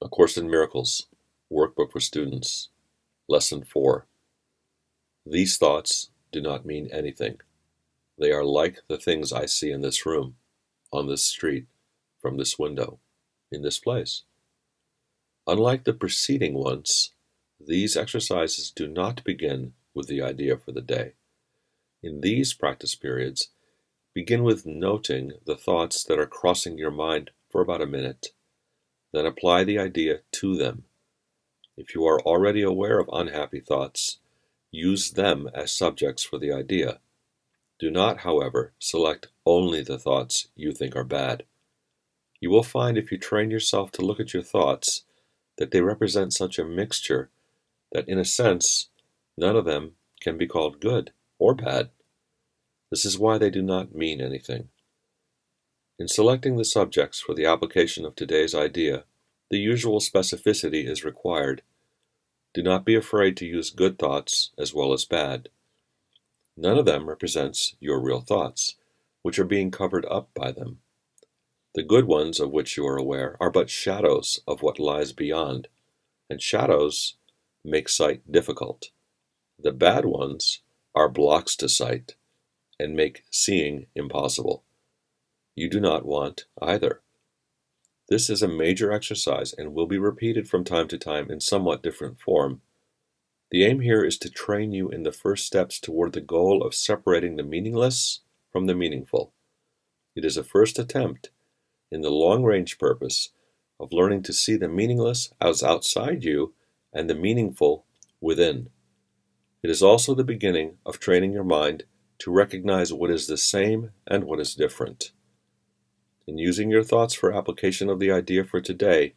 A Course in Miracles, Workbook for Students, Lesson 4. These thoughts do not mean anything. They are like the things I see in this room, on this street, from this window, in this place. Unlike the preceding ones, these exercises do not begin with the idea for the day. In these practice periods, begin with noting the thoughts that are crossing your mind for about a minute. Then apply the idea to them. If you are already aware of unhappy thoughts, use them as subjects for the idea. Do not, however, select only the thoughts you think are bad. You will find if you train yourself to look at your thoughts that they represent such a mixture that, in a sense, none of them can be called good or bad. This is why they do not mean anything. In selecting the subjects for the application of today's idea, the usual specificity is required. Do not be afraid to use good thoughts as well as bad. None of them represents your real thoughts, which are being covered up by them. The good ones of which you are aware are but shadows of what lies beyond, and shadows make sight difficult. The bad ones are blocks to sight and make seeing impossible. You do not want either. This is a major exercise and will be repeated from time to time in somewhat different form. The aim here is to train you in the first steps toward the goal of separating the meaningless from the meaningful. It is a first attempt in the long-range purpose of learning to see the meaningless as outside you and the meaningful within. It is also the beginning of training your mind to recognize what is the same and what is different. In using your thoughts for application of the idea for today,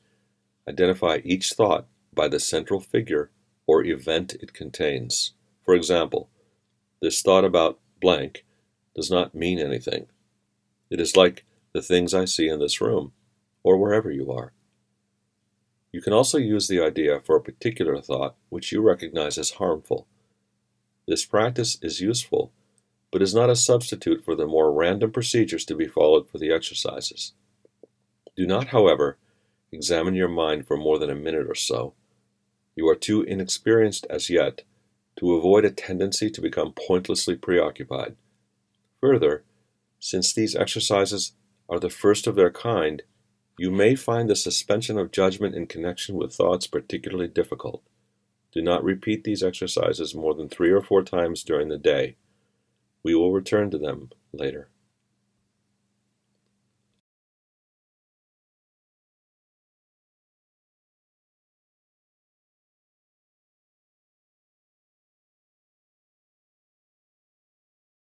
identify each thought by the central figure or event it contains. For example, this thought about blank does not mean anything. It is like the things I see in this room, or wherever you are. You can also use the idea for a particular thought which you recognize as harmful. This practice is useful, but is not a substitute for the more random procedures to be followed for the exercises. Do not, however, examine your mind for more than a minute or so. You are too inexperienced as yet to avoid a tendency to become pointlessly preoccupied. Further, since these exercises are the first of their kind, you may find the suspension of judgment in connection with thoughts particularly difficult. Do not repeat these exercises more than 3 or 4 times during the day. We will return to them later.